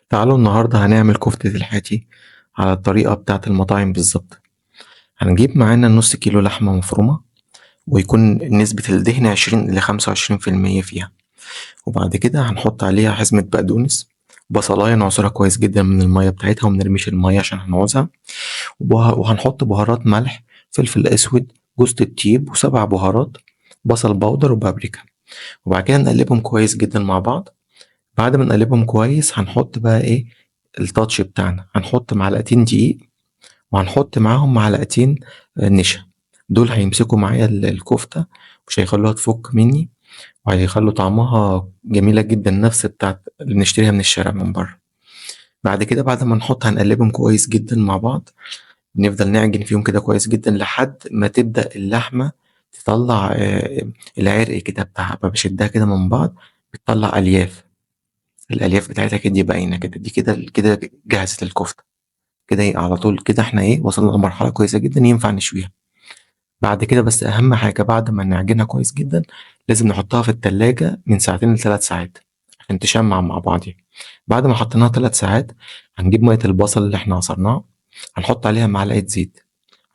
تعالوا النهاردة هنعمل كفتة الحاتي على الطريقة بتاعة المطاعم بالظبط. هنجيب معانا نص كيلو لحمة مفرومة، ويكون نسبة الدهن 20 ل 25% فيها. وبعد كده هنحط عليها حزمة بقدونس، بصلاية نعصرها كويس جدا من المية بتاعتها ومنرميش المية عشان هنعوزها. وهنحط بهارات ملح، فلفل أسود، جوز الطيب، وسبع بهارات، بصل بودر وبابريكا. وبعد كده نقلبهم كويس جدا مع بعض. بعد ما نقلبهم كويس هنحط بقى ايه التاتش بتاعنا. هنحط معلقتين دقيق، وهنحط معاهم معلقتين نشا. دول هيمسكوا معايا الكفتة، مش هيخلوها تفك مني، وهيخلوا طعمها جميلة جدا، نفس بتاعت اللي بنشتريها من الشارع من بره. بعد كده بعد ما نحط هنقلبهم كويس جدا مع بعض. نفضل نعجن فيهم كده كويس جدا لحد ما تبدأ اللحمة تطلع العرق كده بتاعها، بشدها كده من بعض، بتطلع ألياف. الألياف بتاعتها كده دي باينة كده، دي كده جهزت الكفتة. كده على طول كده احنا وصلنا لمرحلة كويسة جدا ينفع نشويها. بعد كده بس أهم حاجة بعد ما نعجنها كويس جدا، لازم نحطها في التلاجة من ساعتين لثلاث ساعات عشان تشمع مع بعضها. بعد ما حطيناها 3 ساعات، هنجيب مية البصل اللي احنا عصرناها، هنحط عليها معلقة زيت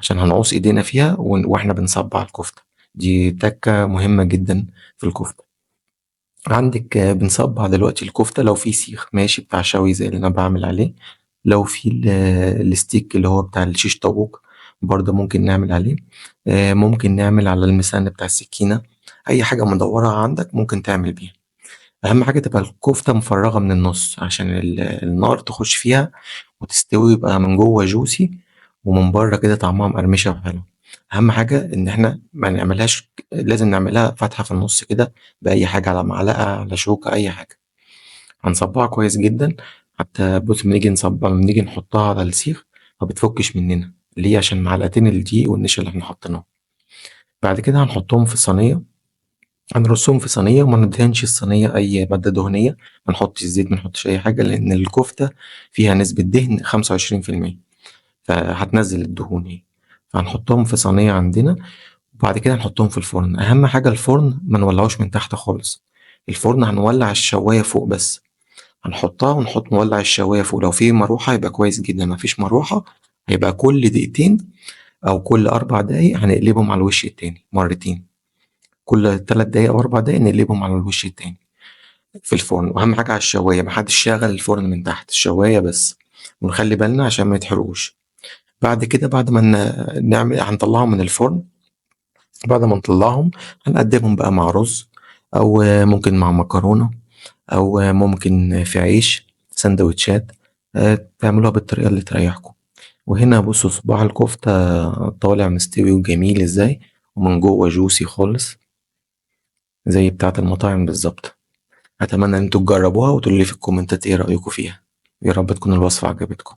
عشان هنعوص ايدينا فيها واحنا بنصبع الكفتة. دي تكة مهمة جدا في الكفتة. عندك بنصبع دلوقتي الكفتة، لو في سيخ ماشي بتاع شوي زي اللي أنا بعمل عليه، لو في الستيك اللي هو بتاع الشيش طاووق برضه ممكن نعمل عليه. ممكن نعمل على المسن بتاع السكينة. أي حاجة مدورة عندك ممكن تعمل بيها. أهم حاجة تبقى الكفتة مفرغة من النص عشان النار تخش فيها وتستوي، يبقى من جوه جوسي ومن بره كده طعمها مقرمشة وحلو. أهم حاجة إن إحنا ما نعملهاش، لازم نعملها فاتحة في النص كده بأي حاجة، على معلقة، على شوكة، أي حاجة. هنصبعها كويس جدا، حتى بص بنيجي نصبع لما بنيجي نحطها على السيخ ما بتفكش مننا. ليه؟ عشان معلقتين الدقيق والنشا اللي احنا حطيناهم. بعد كده هنحطهم في صينية، هنرصهم في صينية وما ندهنش الصينية أي مادة دهنية. ما نحطش زيت، ما نحطش أي حاجة، لأن الكفتة فيها نسبة دهن 25%، فهتنزل الدهون هي. فهنحطهم في صينية عندنا، وبعد كده نحطهم في الفرن. أهم حاجة الفرن ما نولعوش من تحت خالص. الفرن هنولع الشواية فوق بس، هنحطها ونحط نولع الشواية فوق. لو في مروحة يبقى كويس جدا، مفيش مروحة هيبقى كل دقيقتين أو كل 4 دقايق هنقلبهم على الوش التاني مرتين. كل 3 دقايق أو 4 دقايق نقلبهم على الوش التاني في الفرن. وأهم حاجة على الشواية، محدش شغل الفرن من تحت، الشواية بس، ونخلي بالنا عشان ما يتحرقوش. بعد كده بعد ما نعمل هنطلعهم من الفرن. بعد ما نطلعهم هنقدمهم بقى مع رز، أو ممكن مع مكرونة، أو ممكن في عيش سندوتشات. تعملوها بالطريقة اللي تريحكم. وهنا بصوا صباع الكفتة طالع مستوي وجميل ازاي، ومن جوه جوسي خالص زي بتاعة المطاعم بالظبط. أتمنى إن انتوا تجربوها وتقولوا لي في الكومنتات ايه رأيكم فيها. يا رب تكون الوصفة عجبتكم.